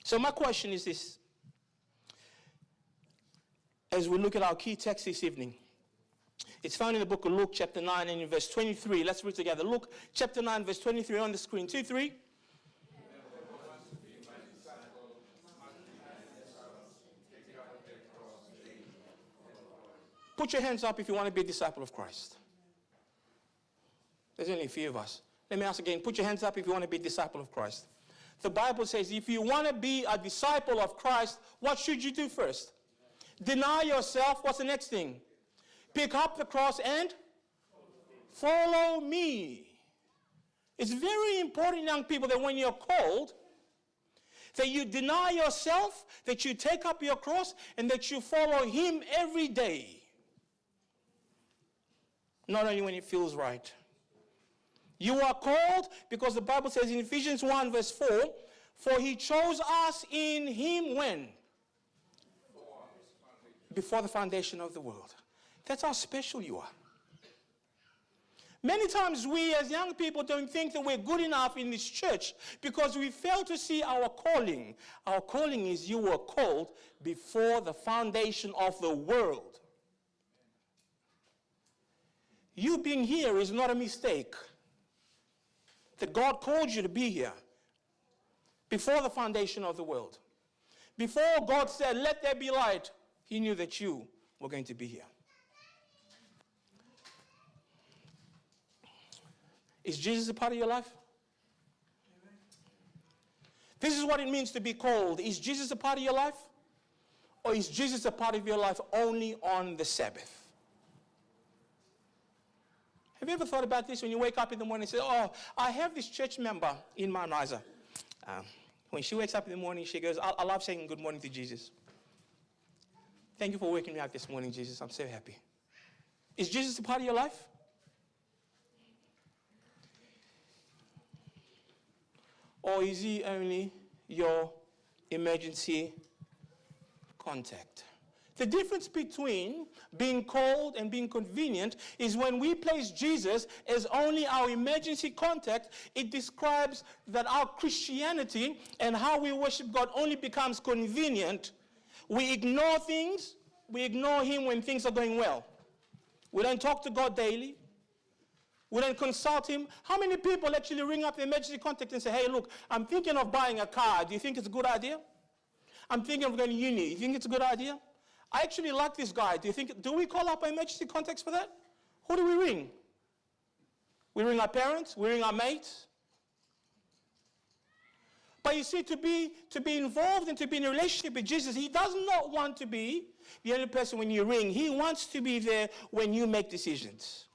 So my question is this. As we look at our key text this evening, it's found in the book of Luke chapter 9 and in verse 23. Let's read together. Luke chapter 9 verse 23 on the screen. 2, 3. Put your hands up if you want to be a disciple of Christ. There's only a few of us. Let me ask again. Put your hands up if you want to be a disciple of Christ. The Bible says if you want to be a disciple of Christ, what should you do first? Deny yourself. What's the next thing? Pick up the cross and follow me. It's very important, young people, that when you're called, that you deny yourself, that you take up your cross, and that you follow him every day. Not only when it feels right. You are called because the Bible says in Ephesians 1 verse 4, for he chose us in him when? Before the foundation of the world. That's how special you are. Many times we as young people don't think that we're good enough in this church because we fail to see our calling. Our calling is you were called before the foundation of the world. You being here is not a mistake. That God called you to be here before the foundation of the world. Before God said, let there be light, he knew that you were going to be here. Is Jesus a part of your life? This is what it means to be called. Is Jesus a part of your life? Or is Jesus a part of your life only on the Sabbath? Have you ever thought about this when you wake up in the morning and say, oh, I have this church member in Mount Isa. When she wakes up in the morning, she goes, I love saying good morning to Jesus. Thank you for waking me up this morning, Jesus. I'm so happy. Is Jesus a part of your life? Or is he only your emergency contact? The difference between being called and being convenient is when we place Jesus as only our emergency contact, it describes that our Christianity and how we worship God only becomes convenient. We ignore things. We ignore him when things are going well. We don't talk to God daily. We don't consult him. How many people actually ring up the emergency contact and say, hey, look, I'm thinking of buying a car. Do you think it's a good idea? I'm thinking of going to uni. Do you think it's a good idea? I actually like this guy. Do we call up our emergency contacts for that? Who do we ring? We ring our parents. We ring our mates. But you see, to be involved and to be in a relationship with Jesus, he does not want to be the only person when you ring. He wants to be there when you make decisions.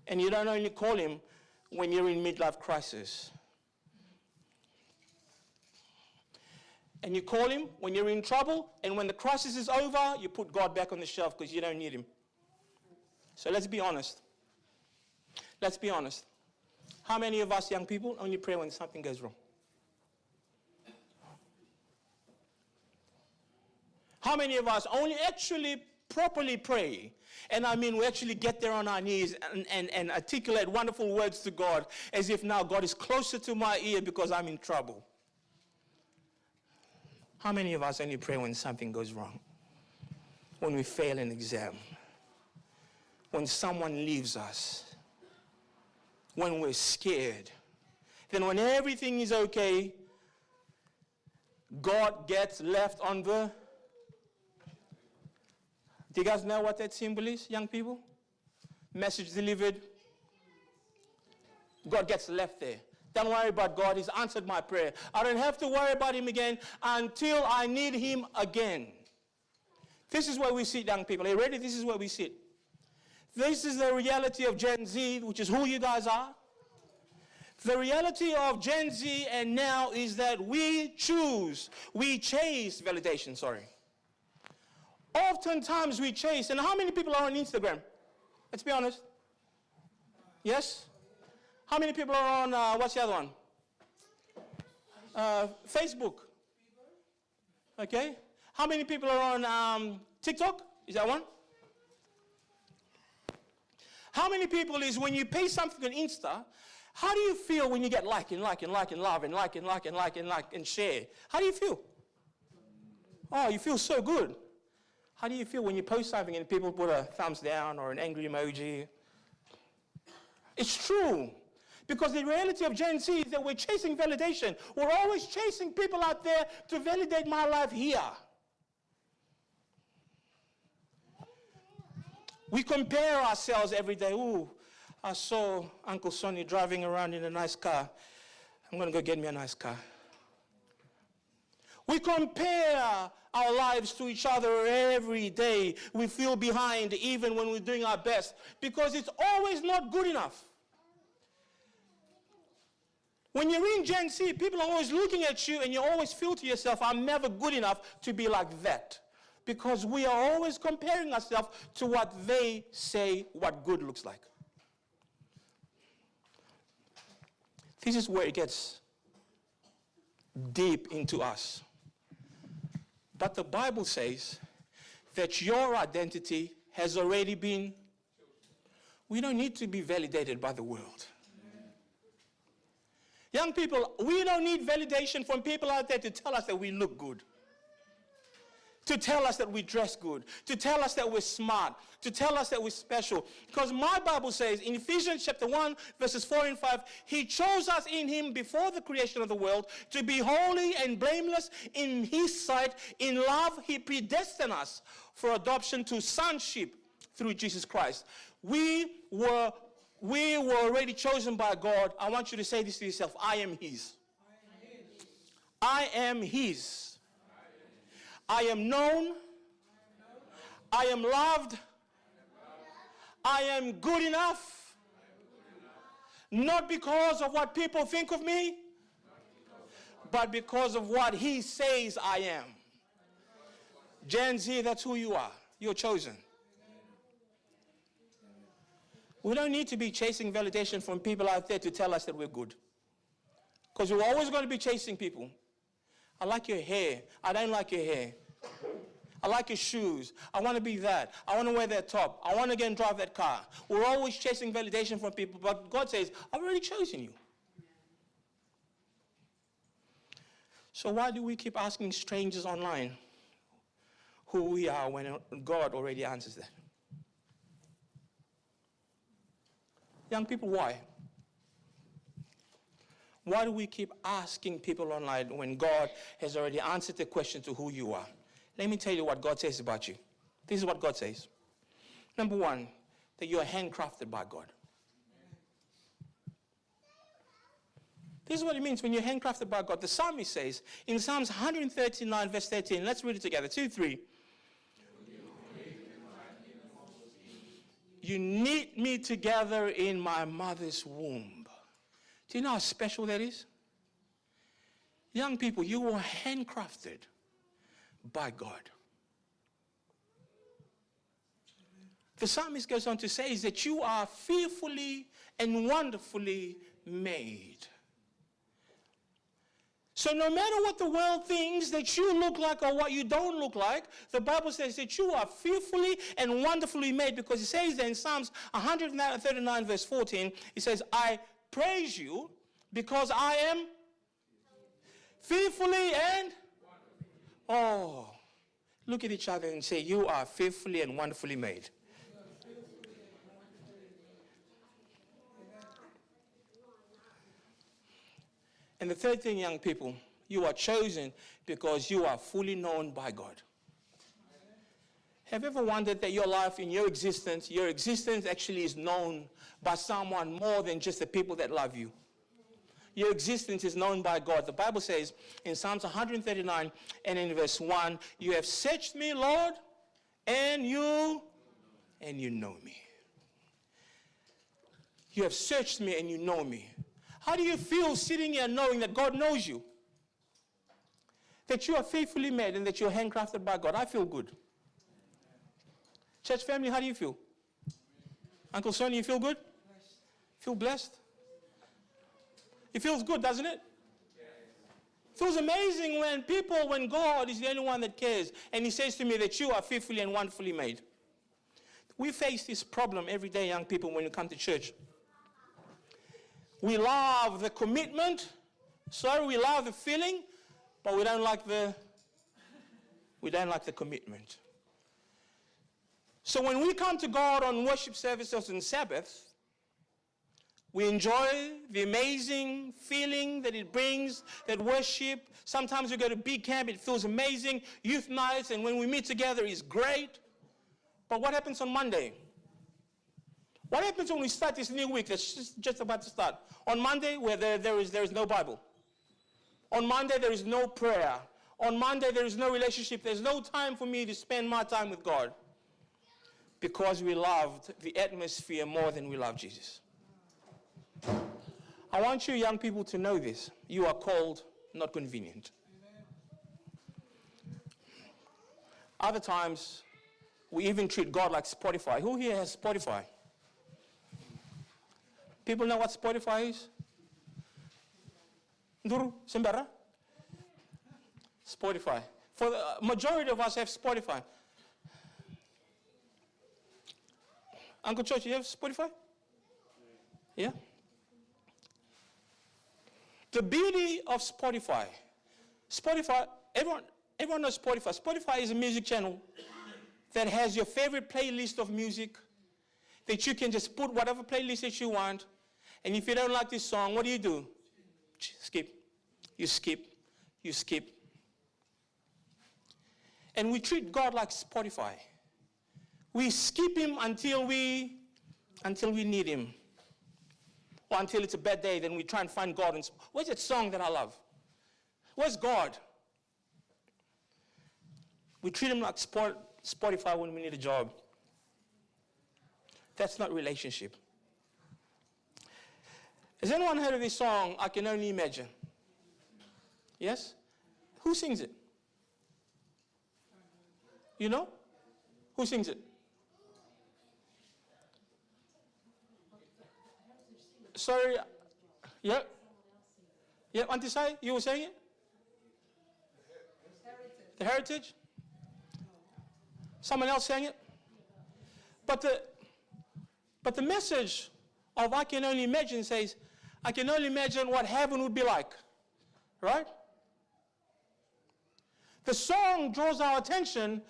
And you don't only call him when you're in midlife crisis. And you call him when you're in trouble, and when the crisis is over, you put God back on the shelf because you don't need him. So let's be honest. Let's be honest. How many of us young people only pray when something goes wrong? How many of us only actually properly pray? And I mean, we actually get there on our knees and articulate wonderful words to God as if now God is closer to my ear because I'm in trouble. How many of us only pray when something goes wrong? When we fail an exam? When someone leaves us? When we're scared? Then when everything is okay, God gets left on the... Do you guys know what that symbol is, young people? Message delivered. God gets left there. Don't worry about God. He's answered my prayer. I don't have to worry about him again until I need him again. This is where we sit, young people. Are you ready? This is where we sit. This is the reality of Gen Z, which is who you guys are. The reality of Gen Z and now is that we chase validation, Oftentimes we chase, and how many people are on Instagram? Let's be honest. Yes? How many people are on, what's the other one? Facebook. Okay. How many people are on TikTok? Is that one? How many people is when you pay something on Insta, How do you feel when you get like and like and like and love and like and like and like and like and share? How do you feel? Oh, you feel so good. How do you feel when you post something and people put a thumbs down or an angry emoji? It's true. Because the reality of Gen Z is that we're chasing validation. We're always chasing people out there to validate my life here. We compare ourselves every day. Ooh, I saw Uncle Sonny driving around in a nice car. I'm going to go get me a nice car. We compare our lives to each other every day. We feel behind even when we're doing our best because it's always not good enough. When you're in Gen Z, people are always looking at you and you always feel to yourself, I'm never good enough to be like that. Because we are always comparing ourselves to what they say what good looks like. This is where it gets deep into us. But the Bible says that your identity has already been. We don't need to be validated by the world. Young people, we don't need validation from people out there to tell us that we look good, to tell us that we dress good, to tell us that we're smart, to tell us that we're special. Because my Bible says in Ephesians chapter 1, verses 4 and 5, he chose us in him before the creation of the world to be holy and blameless in his sight. In love, he predestined us for adoption to sonship through Jesus Christ. We were already chosen by God. I want you to say this to yourself. I am his. I am his. I am known. I am loved. I am good enough. Not because of what people think of me, but because of what he says I am. Gen Z, that's who you are. You're chosen. We don't need to be chasing validation from people out there to tell us that we're good. Because we're always going to be chasing people. I like your hair. I don't like your hair. I like your shoes. I want to be that. I want to wear that top. I want to go and drive that car. We're always chasing validation from people, but God says, I've already chosen you. So why do we keep asking strangers online who we are when God already answers that? Young people, why? Why do we keep asking people online when God has already answered the question to who you are? Let me tell you what God says about you. This is what God says. Number one, that you are handcrafted by God. This is what it means when you're handcrafted by God. The psalmist says in Psalms 139, verse 13, let's read it together, 2, 3. You knit me together in my mother's womb. Do you know how special that is? Young people, you were handcrafted by God. The psalmist goes on to say is that you are fearfully and wonderfully made. So no matter what the world thinks that you look like or what you don't look like, the Bible says that you are fearfully and wonderfully made, because it says that in Psalms 139 verse 14, it says, I praise you because I am fearfully and oh, look at each other and say, you are fearfully and wonderfully made. And the third thing, young people, you are chosen because you are fully known by God. Have you ever wondered that your life, in your existence actually is known by someone more than just the people that love you? Your existence is known by God. The Bible says in Psalms 139 and in verse 1, you have searched me, Lord, and you know me. You have searched me and you know me. How do you feel sitting here knowing that God knows you? That you are faithfully made and that you're handcrafted by God? I feel good. Church family, how do you feel? Uncle Sonny, you feel good? Feel blessed? It feels good, doesn't it? It feels amazing when God is the only one that cares and he says to me that you are fearfully and wonderfully made. We face this problem every day, young people, when you come to church. We love the commitment. Sorry, we love the feeling, but we don't like the commitment. So when we come to God on worship services and Sabbath, we enjoy the amazing feeling that it brings, that worship. Sometimes we go to big camp, it feels amazing. Youth nights, and when we meet together, it's great. But what happens on Monday? What happens when we start this new week that's just about to start? On Monday, where there is no Bible. On Monday, there is no prayer. On Monday, there is no relationship. There's no time for me to spend my time with God. Because we loved the atmosphere more than we love Jesus. I want you young people to know this. You are called, not convenient. Other times, we even treat God like Spotify. Who here has Spotify? People know what Spotify is? Nduru, Simbara? Spotify. For the majority of us have Spotify. Uncle Church, you have Spotify? Yeah? The beauty of Spotify, everyone knows Spotify. Spotify is a music channel that has your favorite playlist of music that you can just put whatever playlist that you want. And if you don't like this song, what do? Skip. You skip. You skip. And we treat God like Spotify. We skip him until we need him. Or until it's a bad day, then we try and find God. And where's that song that I love? Where's God? We treat him like Spotify when we need a job. That's not relationship. Has anyone heard of this song, I Can Only Imagine? Yes? Who sings it? You know? Who sings it? Sorry. Yeah? Yeah, Auntie Sai, you were saying it? The Heritage? Someone else sang it? But the message of I Can Only Imagine says, I can only imagine what heaven would be like. Right? The song draws our attention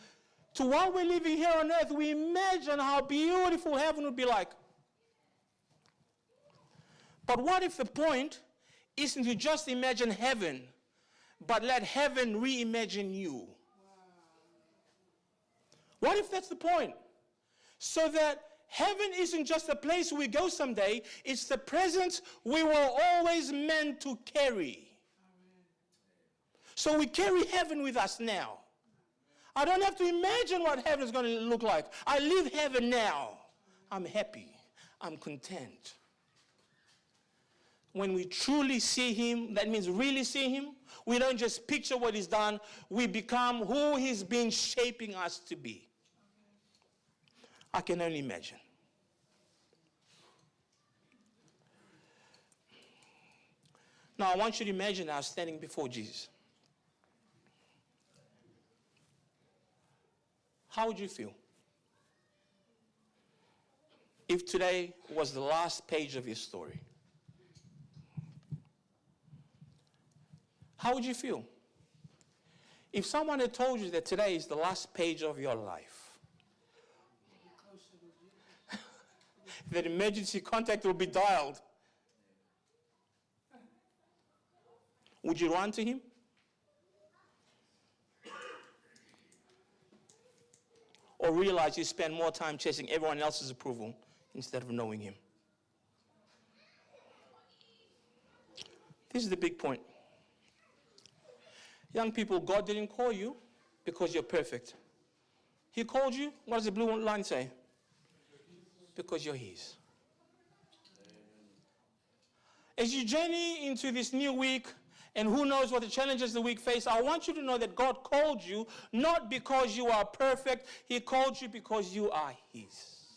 to while we're living here on earth, we imagine how beautiful heaven would be like. But what if the point isn't to just imagine heaven, but let heaven reimagine you? Wow. What if that's the point? So that heaven isn't just a place we go someday, it's the presence we were always meant to carry. Amen. So we carry heaven with us now. I don't have to imagine what heaven is going to look like. I live heaven now. I'm happy. I'm content. When we truly see him, that means really see him, we don't just picture what he's done, we become who he's been shaping us to be. I can only imagine. Now I want you to imagine now standing before Jesus. How would you feel if today was the last page of your story? How would you feel if someone had told you that today is the last page of your life? That emergency contact will be dialed. Would you run to him? Or realize you spend more time chasing everyone else's approval instead of knowing him? This is the big point. Young people, God didn't call you because you're perfect. He called you, what does the blue line say? Because you're his. As you journey into this new week, and who knows what the challenges the week face, I want you to know that God called you not because you are perfect. He called you because you are his.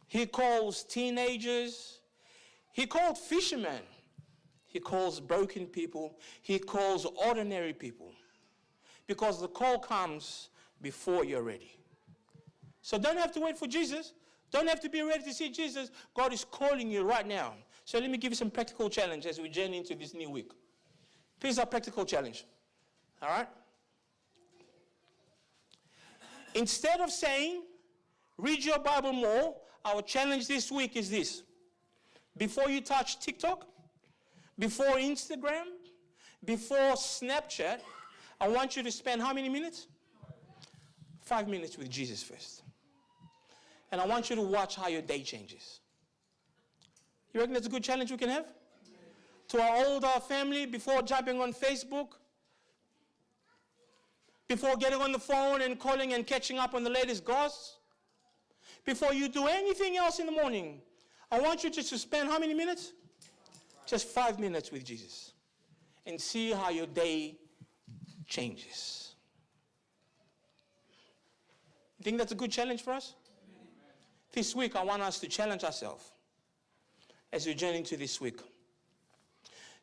He calls teenagers. He called fishermen. He calls broken people. He calls ordinary people. Because the call comes before you're ready. So don't have to wait for Jesus. Don't have to be ready to see Jesus. God is calling you right now. So let me give you some practical challenge as we journey into this new week. Here's our practical challenge. All right? Instead of saying, read your Bible more, our challenge this week is this. Before you touch TikTok, before Instagram, before Snapchat, I want you to spend how many minutes? 5 minutes with Jesus first. And I want you to watch how your day changes. You reckon that's a good challenge we can have? To our older family, before jumping on Facebook, before getting on the phone and calling and catching up on the latest goss, before you do anything else in the morning, I want you just to spend how many minutes? Just 5 minutes with Jesus. And see how your day changes. You think that's a good challenge for us? This week, I want us to challenge ourselves as we journey into this week.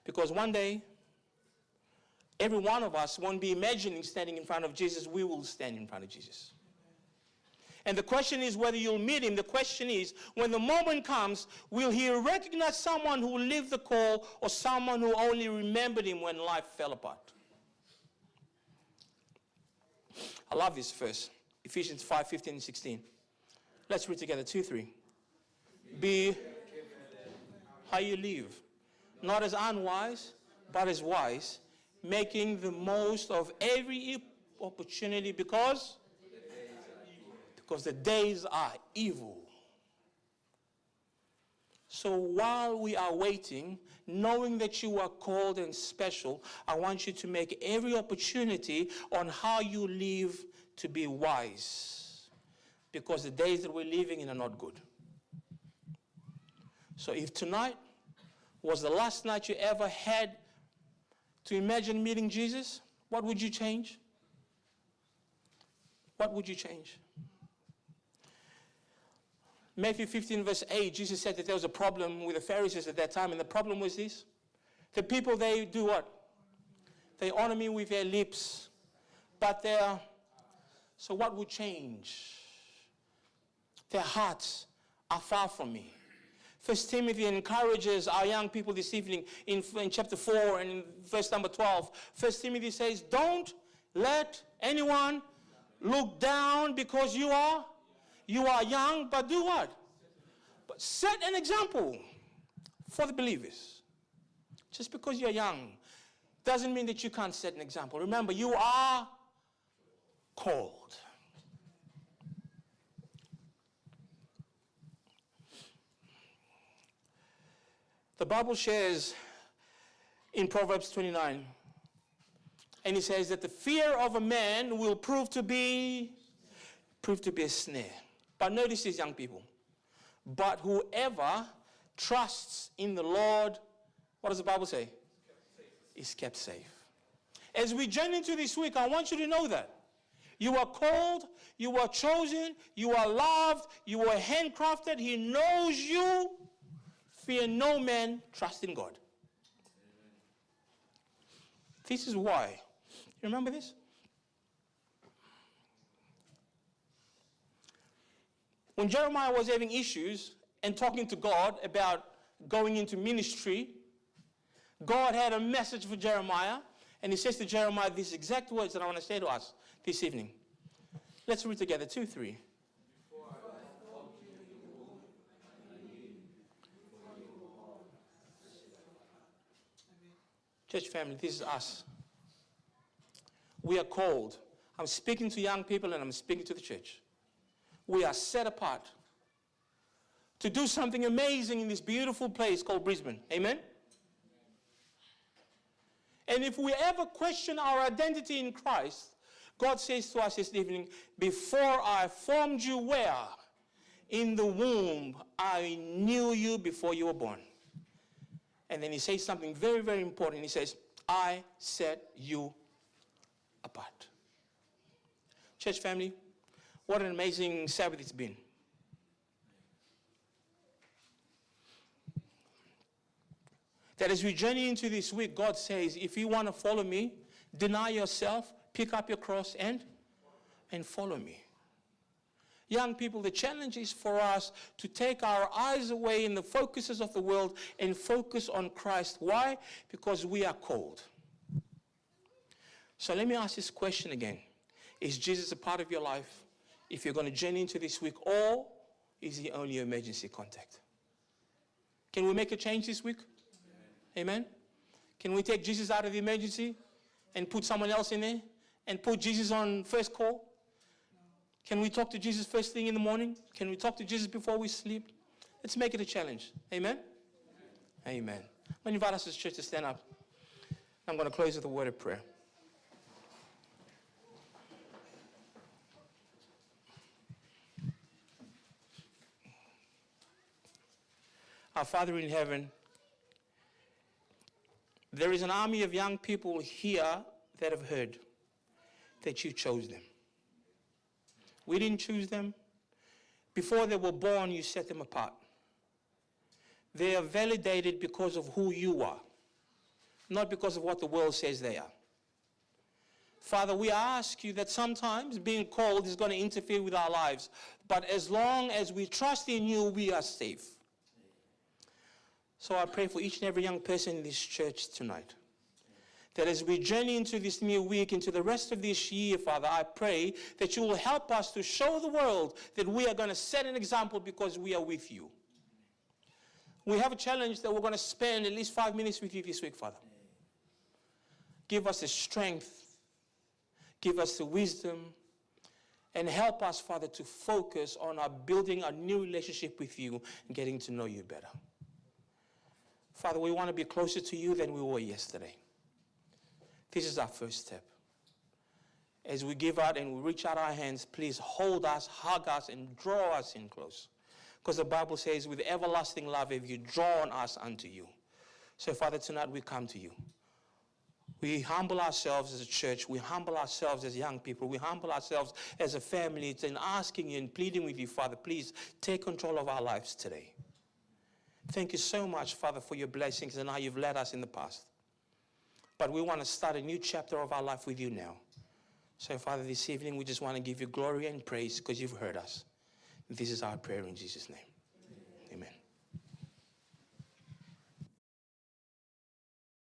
Because one day, every one of us won't be imagining standing in front of Jesus. We will stand in front of Jesus. And the question is whether you'll meet him. The question is, when the moment comes, will he recognize someone who lived the call or someone who only remembered him when life fell apart? I love this verse, Ephesians 5:15 and 16. Let's read together, 2, 3. Be how you live, not as unwise, but as wise, making the most of every opportunity because the days are evil. So while we are waiting, knowing that you are called and special, I want you to make every opportunity on how you live to be wise. Because the days that we're living in are not good. So if tonight was the last night you ever had to imagine meeting Jesus, what would you change? What would you change? Matthew 15 verse 8, Jesus said that there was a problem with the Pharisees at that time, and the problem was this. The people, they do what? They honor me with their lips, but so what would change? Their hearts are far from me. First Timothy encourages our young people this evening in chapter 4 and in verse number 12. First Timothy says, don't let anyone look down because you are young, but do what? But set an example for the believers. Just because you're young doesn't mean that you can't set an example. Remember, you are called. The Bible shares in Proverbs 29, and it says that the fear of a man will prove to be a snare. But notice this, young people. But whoever trusts in the Lord, what does the Bible say? Is kept safe. As we journey into this week, I want you to know that. You are called, you are chosen, you are loved, you are handcrafted. He knows you. Fear no man, trust in God. This is why. You remember this? When Jeremiah was having issues and talking to God about going into ministry, God had a message for Jeremiah, and he says to Jeremiah these exact words that I want to say to us this evening. Let's read together, 2, 3. Church family, this is us. We are called. I'm speaking to young people and I'm speaking to the church. We are set apart to do something amazing in this beautiful place called Brisbane. Amen? And if we ever question our identity in Christ, God says to us this evening, before I formed you where? In the womb, I knew you before you were born. And then he says something very, very important. He says, I set you apart. Church family, what an amazing Sabbath it's been. That as we journey into this week, God says, if you want to follow me, deny yourself, pick up your cross and follow me. Young people, the challenge is for us to take our eyes away in the focuses of the world and focus on Christ. Why? Because we are called. So let me ask this question again. Is Jesus a part of your life if you're going to journey into this week, or is he only your emergency contact? Can we make a change this week? Amen? Can we take Jesus out of the emergency and put someone else in there and put Jesus on first call? Can we talk to Jesus first thing in the morning? Can we talk to Jesus before we sleep? Let's make it a challenge. Amen? Amen. I'm going to invite us as a church to stand up. I'm going to close with a word of prayer. Our Father in heaven, there is an army of young people here that have heard that you chose them. We didn't choose them. Before they were born, you set them apart. They are validated because of who you are, not because of what the world says they are. Father, we ask you that sometimes being called is going to interfere with our lives, but as long as we trust in you, we are safe. So I pray for each and every young person in this church tonight, that as we journey into this new week, into the rest of this year, Father, I pray that you will help us to show the world that we are going to set an example because we are with you. We have a challenge that we're going to spend at least 5 minutes with you this week, Father. Give us the strength, give us the wisdom, and help us, Father, to focus on our building a new relationship with you and getting to know you better. Father, we want to be closer to you than we were yesterday. This is our first step. As we give out and we reach out our hands, please hold us, hug us, and draw us in close. Because the Bible says, with everlasting love have you drawn us unto you. So, Father, tonight we come to you. We humble ourselves as a church. We humble ourselves as young people. We humble ourselves as a family in asking you and pleading with you, Father, please take control of our lives today. Thank you so much, Father, for your blessings and how you've led us in the past. But we want to start a new chapter of our life with you now. So, Father, this evening we just want to give you glory and praise because you've heard us. This is our prayer in Jesus' name.